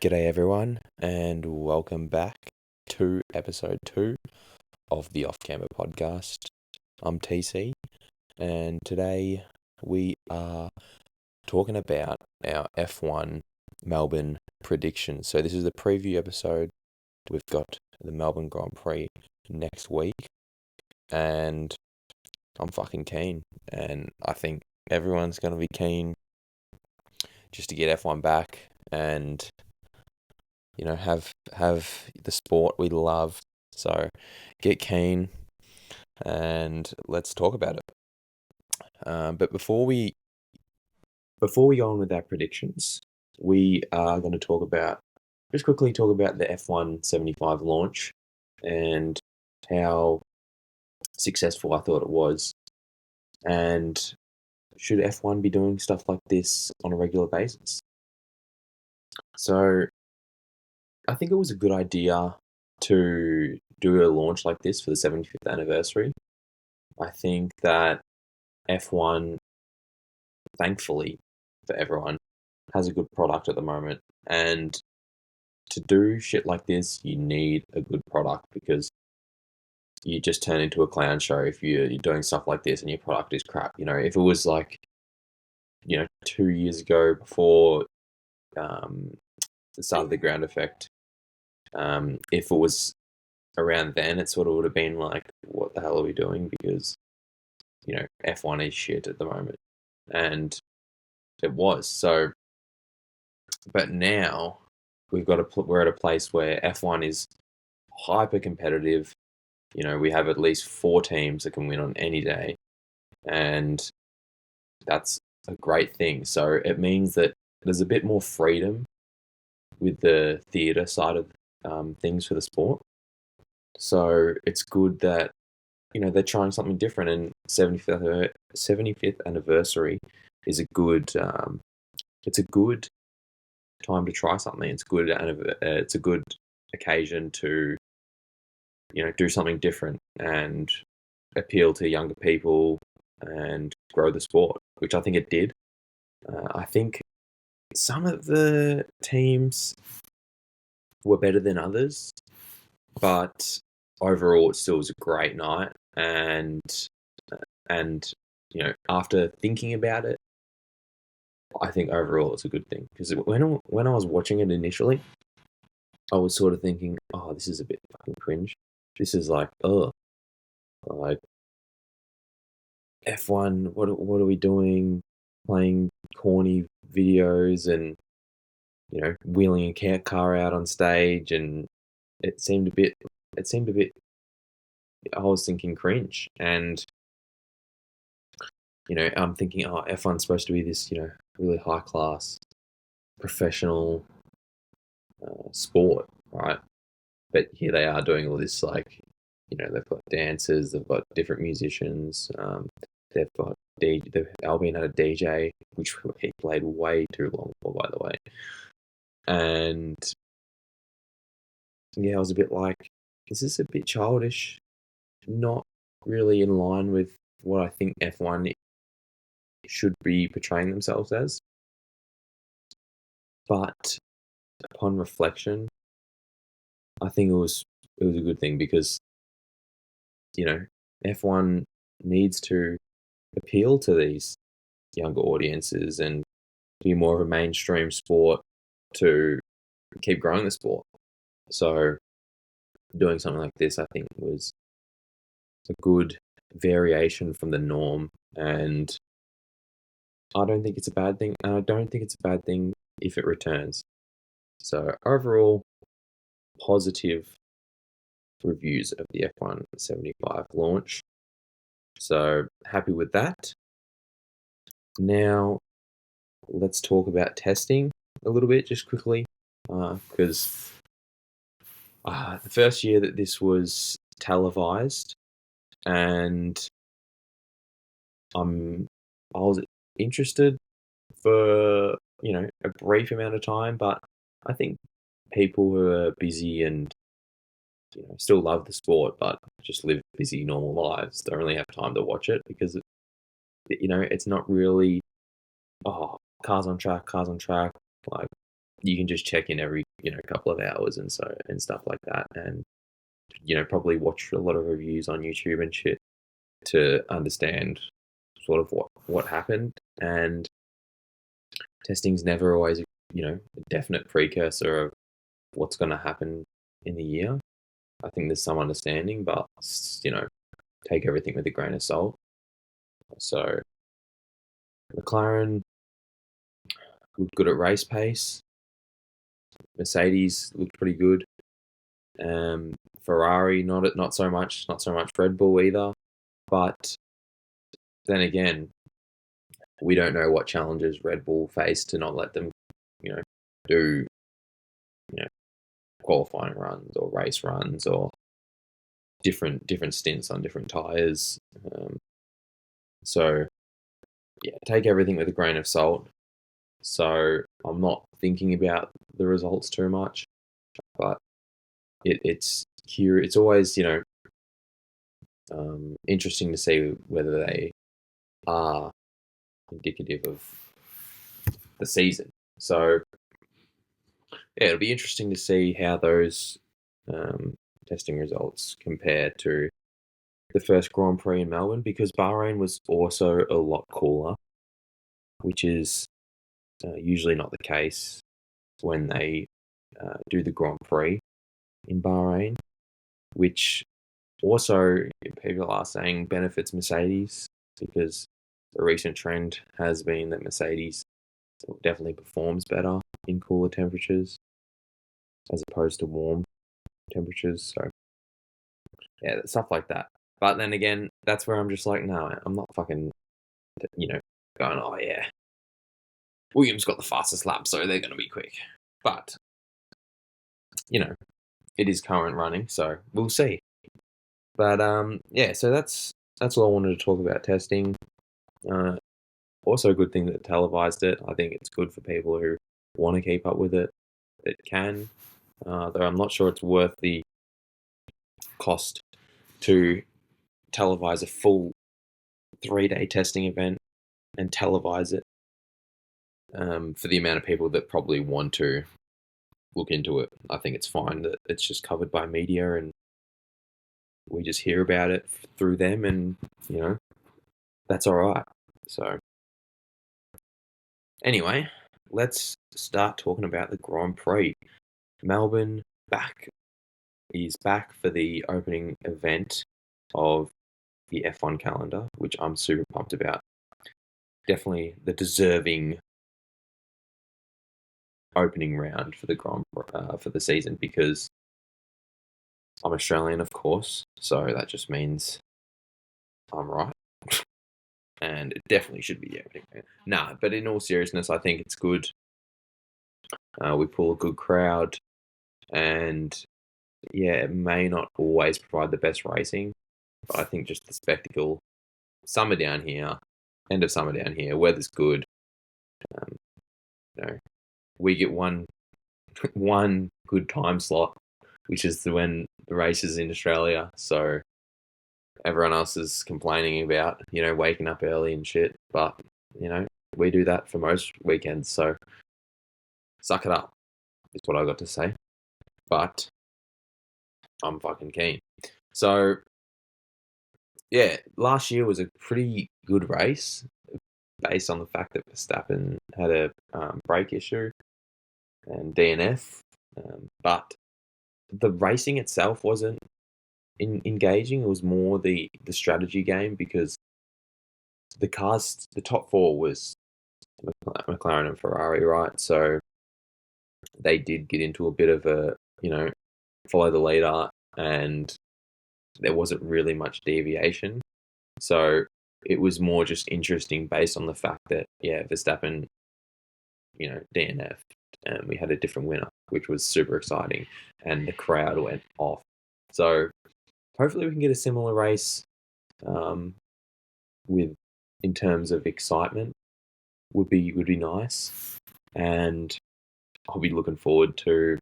G'day everyone, and welcome back to episode 2 of the Off Camber Podcast. I'm TC, and today we are talking about our F1 Melbourne predictions. So this is the preview episode. We've got the Melbourne Grand Prix next week, and I'm fucking keen, and I think everyone's going to be keen just to get F1 back and have the sport we love. So get keen and let's talk about it. But before we go on with our predictions, we are going to quickly talk about the F1 75 launch and how successful I thought it was. And should F1 be doing stuff like this on a regular basis? So I think it was a good idea to do a launch like this for the 75th anniversary. I think that F1, thankfully for everyone, has a good product at the moment. And to do shit like this, you need a good product because you just turn into a clown show if you're doing stuff like this and your product is crap. If it was 2 years ago before the start of the ground effect, if it was around then, it sort of would have been like, what the hell are we doing? Because, F1 is shit at the moment. And it was. So, but now we're at a place where F1 is hyper competitive. We have at least 4 teams that can win on any day. And that's a great thing. So it means that there's a bit more freedom with the theatre side of things for the sport. So it's good that, they're trying something different, and 75th anniversary is a good, it's a good time to try something. It's a good occasion to, do something different and appeal to younger people and grow the sport, which I think it did. I think some of the teams were better than others, but overall it still was a great night. And after thinking about it, I think overall it's a good thing, because when I was watching it initially, I was sort of thinking, oh, this is a bit fucking cringe. This is like F1, what are we doing? Playing corny videos and, wheeling a car out on stage, and it seemed a bit, I was thinking cringe. And, I'm thinking, oh, F1's supposed to be this, really high class, professional sport, right? But here they are doing all this, they've got dancers, they've got different musicians, they've got Albion had a DJ, which he played way too long for, by the way. And yeah, I was a bit like, this is a bit childish, not really in line with what I think F1 should be portraying themselves as. But upon reflection, I think it was a good thing, because F1 needs to appeal to these younger audiences and be more of a mainstream sport to keep growing the sport. So doing something like this, I think, was a good variation from the norm, and I don't think it's a bad thing, and I don't think it's a bad thing if it returns. So overall, positive reviews of the F1 75 launch. So happy with that. Now, let's talk about testing a little bit, just quickly, because the first year that this was televised, and I was interested for a brief amount of time, but I think people who are busy and still love the sport but just live busy normal lives don't really have time to watch it, because it's not really cars on track, like you can just check in every couple of hours and stuff like that, and probably watch a lot of reviews on YouTube and shit to understand sort of what happened. And testing's never always a definite precursor of what's going to happen in the year. I think there's some understanding, but take everything with a grain of salt. So McLaren looked good at race pace. Mercedes looked pretty good. Ferrari not so much. Not so much Red Bull either. But then again, we don't know what challenges Red Bull face to not let them, do, qualifying runs or race runs or different stints on different tires. So yeah, take everything with a grain of salt. So I'm not thinking about the results too much, but it's always interesting to see whether they are indicative of the season. So yeah, it'll be interesting to see how those testing results compare to the first Grand Prix in Melbourne, because Bahrain was also a lot cooler, which is usually not the case when they do the Grand Prix in Bahrain, which also people are saying benefits Mercedes, because the recent trend has been that Mercedes definitely performs better in cooler temperatures as opposed to warm temperatures. So yeah, stuff like that. But then again, that's where I'm just like, no, I'm not fucking, going, oh yeah, Williams got the fastest lap, so they're going to be quick. But, it is current running, so we'll see. But, yeah, so that's all I wanted to talk about testing. Also a good thing that televised it. I think it's good for people who want to keep up with it. It can, though I'm not sure it's worth the cost to televise a full 3-day testing event and televise it for the amount of people that probably want to look into it. I think it's fine that it's just covered by media and we just hear about it through them, and that's all right. So anyway, let's start talking about the Grand Prix. Melbourne is back for the opening event of the F1 calendar, which I'm super pumped about. Definitely the deserving opening round for the for the season, because I'm Australian, of course, so that just means I'm right. And it definitely should be the opening round. Nah, but in all seriousness, I think it's good. We pull a good crowd, and yeah, it may not always provide the best racing, but I think just the spectacle, summer down here, end of summer down here, weather's good. We get one good time slot, which is when the race is in Australia. So everyone else is complaining about, waking up early and shit. But, we do that for most weekends. So suck it up, is what I got to say. But I'm fucking keen. So, yeah, last year was a pretty good race based on the fact that Verstappen had a brake issue and DNF. But the racing itself wasn't engaging. It was more the strategy game, because the top four was McLaren and Ferrari, right? So they did get into a bit of a, follow the leader, and there wasn't really much deviation. So it was more just interesting based on the fact that, Verstappen, DNF, and we had a different winner, which was super exciting, and the crowd went off. So hopefully we can get a similar race in terms of excitement. Would be nice, and I'll be looking forward to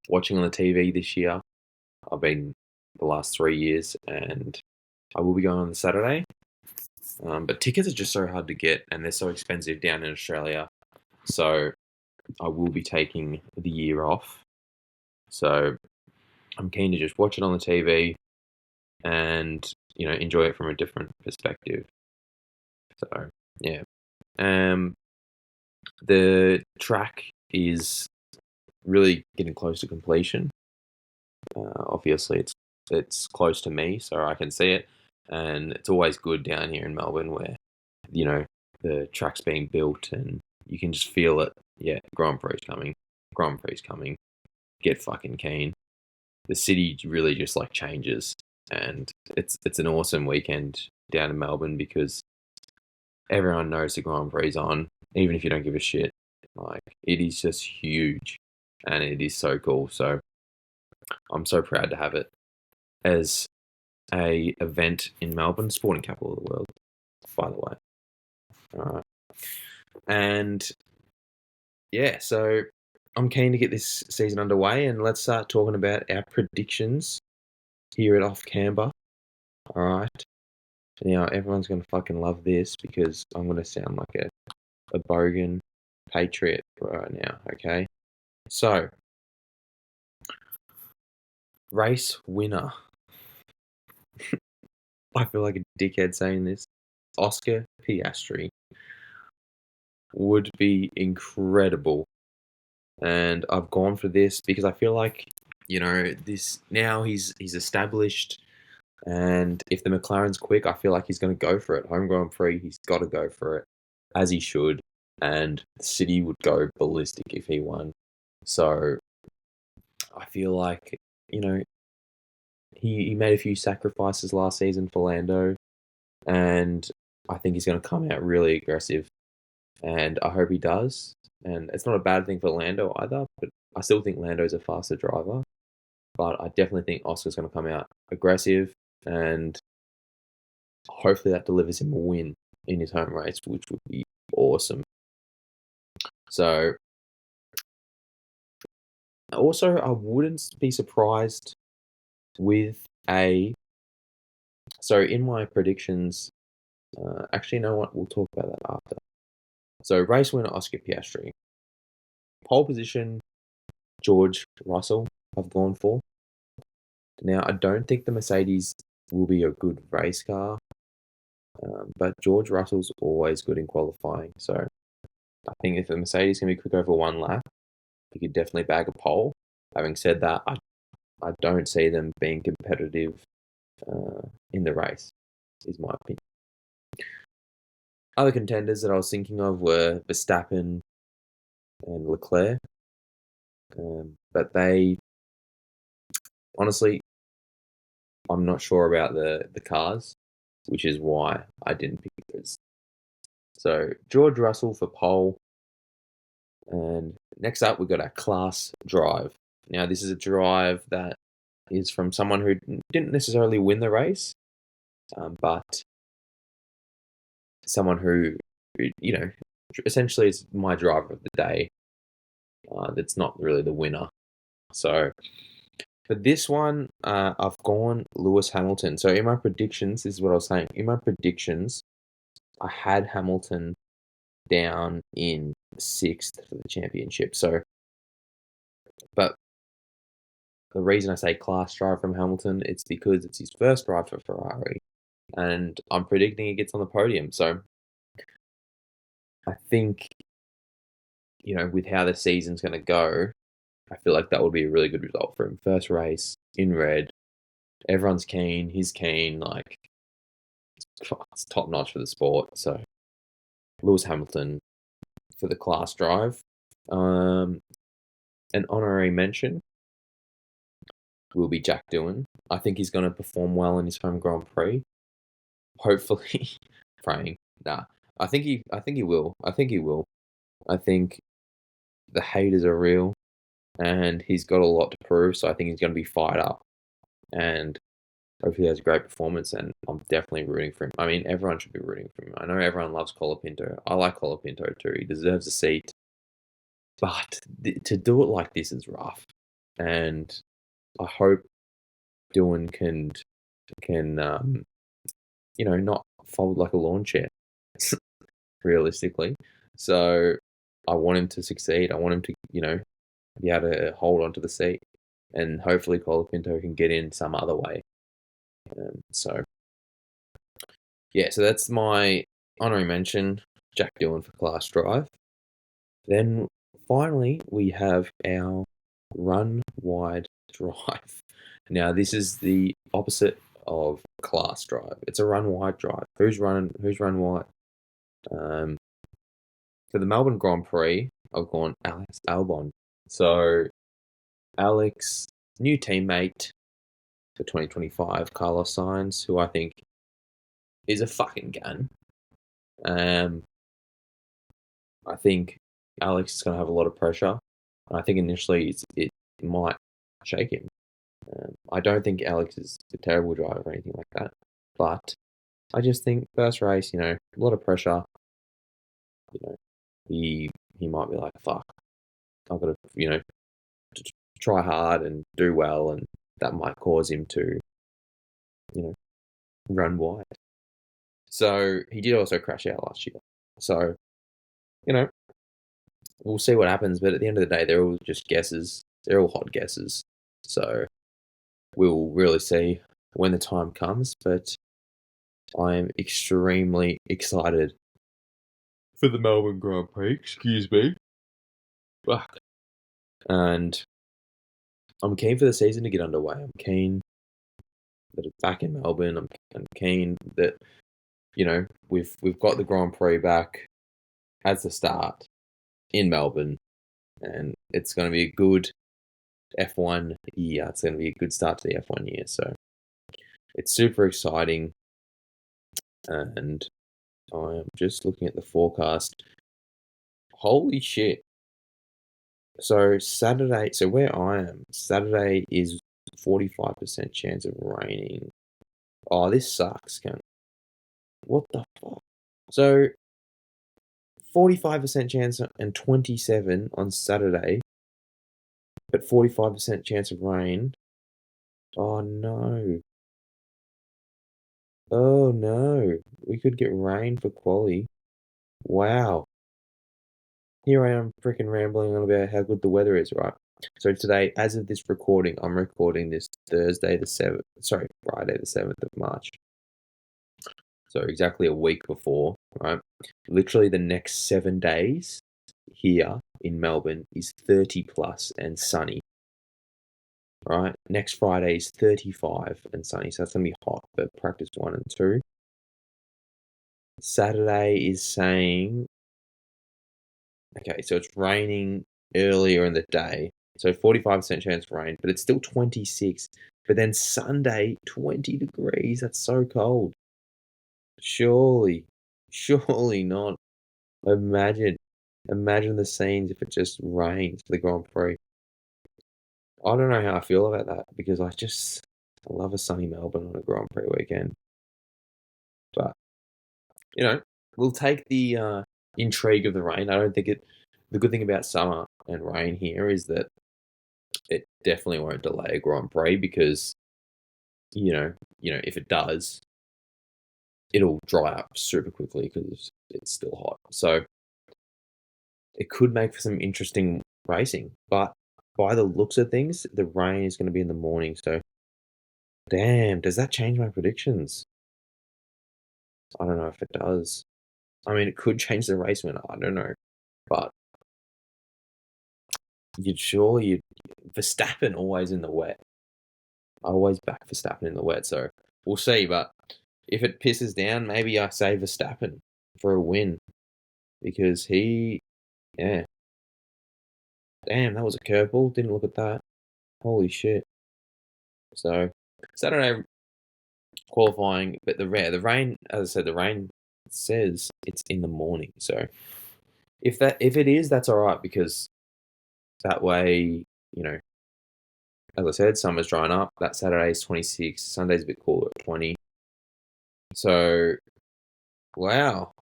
watching on the TV this year. I've been the last 3 years, and I will be going on the Saturday. But tickets are just so hard to get, and they're so expensive down in Australia. So I will be taking the year off. So I'm keen to just watch it on the TV and, enjoy it from a different perspective. So, yeah. Um, the track is really getting close to completion. Obviously, it's close to me, so I can see it, and it's always good down here in Melbourne where the track's being built and you can just feel it. Yeah, Grand Prix coming. Grand Prix coming. Get fucking keen. The city really just like changes, and it's an awesome weekend down in Melbourne because everyone knows the Grand Prix on, even if you don't give a shit. Like, it is just huge, and it is so cool. So I'm so proud to have it as a event in Melbourne, sporting capital of the world, by the way. All right. And yeah, so I'm keen to get this season underway, and let's start talking about our predictions here at Off Camber. All right. Now, everyone's going to fucking love this because I'm going to sound like a bogan patriot right now, okay? So, race winner. I feel like a dickhead saying this. Oscar Piastri would be incredible. And I've gone for this because I feel like, this now he's established. And if the McLaren's quick, I feel like he's going to go for it. Home Grand Prix, he's got to go for it, as he should. And the city would go ballistic if he won. So I feel like, he made a few sacrifices last season for Lando. And I think he's going to come out really aggressive. And I hope he does. And it's not a bad thing for Lando either, but I still think Lando's a faster driver. But I definitely think Oscar's going to come out aggressive, and hopefully that delivers him a win in his home race, which would be awesome. So, also, I wouldn't be surprised with so in my predictions, actually, you know what? We'll talk about that after. So, race winner Oscar Piastri. Pole position, George Russell, I've gone for. Now, I don't think the Mercedes will be a good race car, but George Russell's always good in qualifying. So, I think if the Mercedes can be quick over one lap, he could definitely bag a pole. Having said that, I don't see them being competitive in the race, is my opinion. Other contenders that I was thinking of were Verstappen and Leclerc. But they, honestly, I'm not sure about the cars, which is why I didn't pick those. So, George Russell for pole. And next up, we've got our class drive. Now, this is a drive that is from someone who didn't necessarily win the race, but someone who, essentially is my driver of the day. That's not really the winner. So, for this one, I've gone Lewis Hamilton. So, in my predictions, this is what I was saying. In my predictions, I had Hamilton down in 6th for the championship. So, but the reason I say class drive from Hamilton, it's because it's his first drive for Ferrari, and I'm predicting he gets on the podium. So, I think, with how the season's going to go, I feel like that would be a really good result for him. First race in red, everyone's keen, he's keen, like, it's top notch for the sport. So, Lewis Hamilton for the class drive. An honorary mention will be Jack Doohan. I think he's going to perform well in his home Grand Prix. Hopefully, praying. Nah, I think he will. I think he will. I think the haters are real, and he's got a lot to prove. So I think he's going to be fired up, and hopefully he has a great performance. And I'm definitely rooting for him. I mean, everyone should be rooting for him. I know everyone loves Colapinto. I like Colapinto too. He deserves a seat, but to do it like this is rough, and I hope Doohan can not fold like a lawn chair, realistically. So I want him to succeed. I want him to, be able to hold onto the seat, and hopefully Colapinto can get in some other way. So that's my honorary mention, Jack Doohan for Class Drive. Then finally, we have our run wide drive. Now, this is the opposite of Class Drive. It's a run wide drive. Who's run wide? For the Melbourne Grand Prix, I've gone Alex Albon. So, Alex, new teammate for 2025, Carlos Sainz, who I think is a fucking gun. I think Alex is going to have a lot of pressure, and I think initially it might shake him. I don't think Alex is a terrible driver or anything like that, but I just think first race, a lot of pressure. He might be like, fuck, I've got to, try hard and do well, and that might cause him to, run wide. So he did also crash out last year. So, we'll see what happens. But at the end of the day, they're all just guesses. They're all hot guesses. So we'll really see when the time comes. But I am extremely excited for the Melbourne Grand Prix. Excuse me. Fuck. And I'm keen for the season to get underway. I'm keen that it's back in Melbourne. I'm keen that, we've got the Grand Prix back as the start in Melbourne, and it's going to be a good F1 year. It's going to be a good start to the F1 year. So it's super exciting, and I'm just looking at the forecast. Holy shit. So Saturday, where I am, Saturday is 45% chance of raining. Oh, this sucks, cunt. What the fuck? So 45% chance and 27 on Saturday, but 45% chance of rain. Oh no. Oh no. We could get rain for quali. Wow. Here I am freaking rambling on about how good the weather is, right? So today, as of this recording, I'm recording this Friday the 7th of March. So exactly a week before, right? Literally the next 7 days here in Melbourne is 30 plus and sunny. Right? Next Friday is 35 and sunny, so that's going to be hot for practice 1 and 2. Saturday is saying, okay, so it's raining earlier in the day. So 45% chance of rain, but it's still 26. But then Sunday, 20 degrees. That's so cold. Surely not. Imagine the scenes if it just rains for the Grand Prix. I don't know how I feel about that, because I love a sunny Melbourne on a Grand Prix weekend. But, we'll take the intrigue of the rain. I don't think the good thing about summer and rain here is that it definitely won't delay a Grand Prix, because, if it does, it'll dry up super quickly because it's still hot. So it could make for some interesting racing. But by the looks of things, the rain is going to be in the morning. So, damn, does that change my predictions? I don't know if it does. I mean, it could change the race winner. I don't know. But Verstappen always in the wet. I always back Verstappen in the wet. So we'll see. But if it pisses down, maybe I say Verstappen for a win. Because damn, that was a curveball. Didn't look at that. Holy shit. So, Saturday qualifying, but the rain, as I said, the rain says it's in the morning. So, if it is, that's all right, because that way, as I said, summer's drying up. That Saturday is 26. Sunday's a bit cooler at 20. So, wow.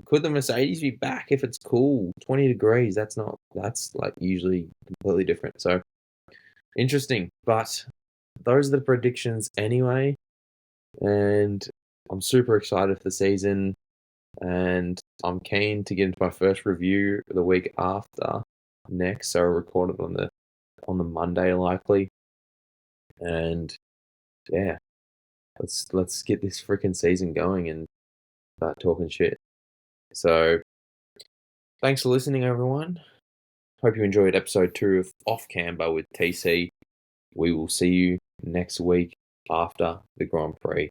Could the Mercedes be back if it's cool? 20 degrees. That's like usually completely different. So, interesting. But those are the predictions anyway. And I'm super excited for the season. and I'm keen to get into my first review the week after next. So I'll record it on the Monday likely, and yeah, let's get this freaking season going and start talking shit. So thanks for listening, everyone. Hope you enjoyed episode 2 of Off Camber with TC. We will see you next week after the Grand Prix.